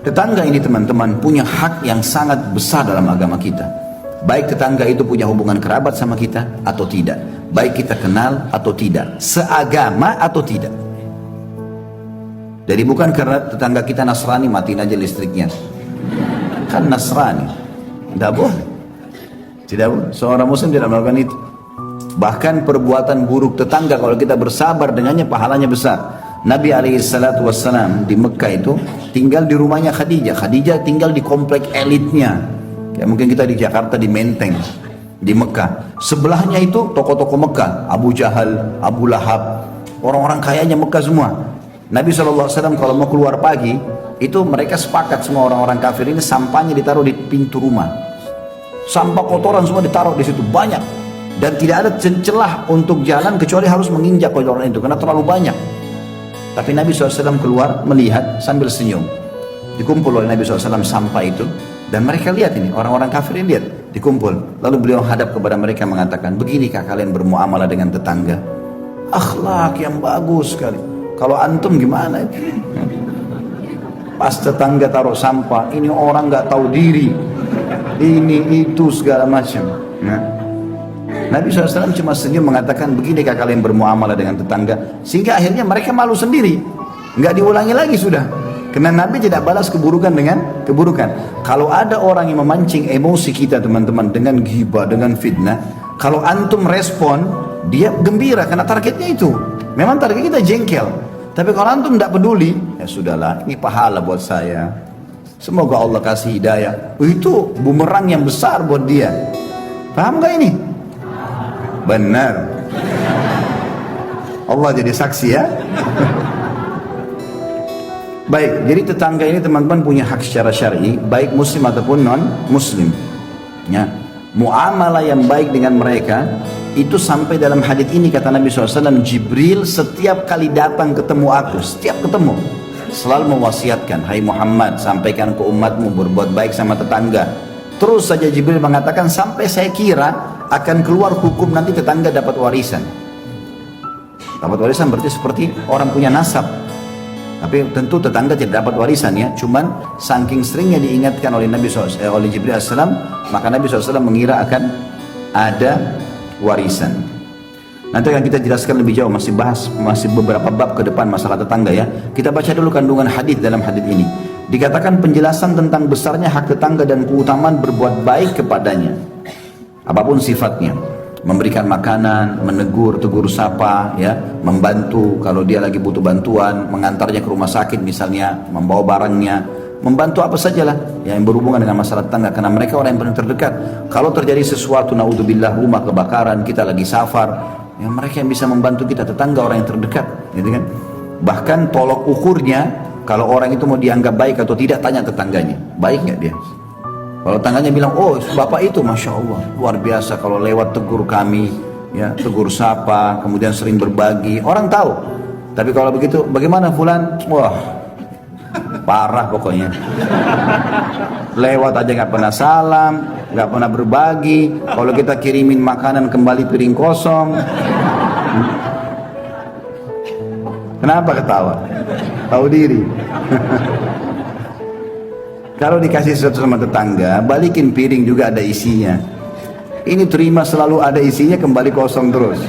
Tetangga ini teman-teman punya hak yang sangat besar dalam agama kita. Baik tetangga itu punya hubungan kerabat sama kita atau tidak, baik kita kenal atau tidak, seagama atau tidak. Jadi bukan karena tetangga kita Nasrani matiin aja listriknya, kan Nasrani, tidak boleh. Tidak boleh, seorang muslim tidak melakukan itu. Bahkan perbuatan buruk tetangga kalau kita bersabar dengannya pahalanya besar. Nabi SAW di Mekah itu tinggal di rumahnya Khadijah. Khadijah tinggal di komplek elitnya. Kayak mungkin kita di Jakarta di Menteng, di Mekah. Sebelahnya itu toko-toko Mekah, Abu Jahal, Abu Lahab, orang-orang kayanya Mekah semua. Nabi SAW kalau mau keluar pagi, itu mereka sepakat semua orang-orang kafir ini sampahnya ditaruh di pintu rumah. Sampah kotoran semua ditaruh di situ banyak. Dan tidak ada celah untuk jalan kecuali harus menginjak kotoran itu karena terlalu banyak. Tapi Nabi SAW keluar melihat sambil senyum. Dikumpul oleh Nabi SAW sampah itu. Dan mereka lihat ini, orang-orang kafir ini lihat, dikumpul. Lalu beliau hadap kepada mereka mengatakan, beginikah kalian bermuamalah dengan tetangga? Akhlak yang bagus sekali. Kalau antum gimana? Pas tetangga taruh sampah, ini orang nggak tahu diri. Ini itu segala macam. Nah, Nabi SAW cuma senyum mengatakan, beginikah kalian bermuamalah dengan tetangga? Sehingga akhirnya mereka malu sendiri. Nggak diulangi lagi sudah. Karena Nabi tidak balas keburukan dengan keburukan. Kalau ada orang yang memancing emosi kita teman-teman dengan ghibah, dengan fitnah, kalau antum respon, dia gembira karena targetnya itu. Memang target kita jengkel. Tapi kalau antum tidak peduli, ya sudahlah, ini pahala buat saya. Semoga Allah kasih hidayah. Itu bumerang yang besar buat dia. Paham gak ini? Benar. Allah jadi saksi ya. Baik, jadi tetangga ini teman-teman punya hak secara syar'i, baik muslim ataupun non muslim. Ya, muamalah yang baik dengan mereka itu sampai dalam hadits ini kata Nabi SAW, Jibril setiap kali datang ketemu aku, setiap ketemu selalu mewasiatkan, hai Muhammad, sampaikan ke umatmu berbuat baik sama tetangga. Terus saja Jibril mengatakan sampai saya kira akan keluar hukum nanti tetangga dapat warisan. Dapat warisan berarti seperti orang punya nasab. Tapi tentu tetangga tidak dapat warisan ya. Cuman saking seringnya diingatkan oleh Nabi SAW, oleh Jibril AS, maka Nabi SAW mengira akan ada warisan. Nanti akan kita jelaskan lebih jauh, masih beberapa bab ke depan masalah tetangga ya. Kita baca dulu kandungan hadis dalam hadis ini. Dikatakan penjelasan tentang besarnya hak tetangga dan keutamaan berbuat baik kepadanya. Apapun sifatnya. Memberikan makanan, menegur, tegur sapa, ya, membantu kalau dia lagi butuh bantuan, mengantarnya ke rumah sakit misalnya, membawa barangnya, membantu apa sajalah yang berhubungan dengan masalah tetangga, karena mereka orang yang paling terdekat. Kalau terjadi sesuatu, naudzubillah, rumah kebakaran, kita lagi safar, ya mereka yang bisa membantu kita, tetangga orang yang terdekat, gitu kan? Bahkan tolok ukurnya, kalau orang itu mau dianggap baik atau tidak, tanya tetangganya, baik nggak dia? Kalau tangannya bilang, oh bapak itu Masya Allah, luar biasa kalau lewat tegur kami, ya tegur sapa, kemudian sering berbagi, orang tahu. Tapi kalau begitu, bagaimana fulan? Wah, parah pokoknya. Lewat aja nggak pernah salam, nggak pernah berbagi. Kalau kita kirimin makanan kembali piring kosong. Kenapa ketawa? Tahu diri. Kalau dikasih sesuatu sama tetangga, balikin piring juga ada isinya. Ini terima selalu ada isinya, kembali kosong terus.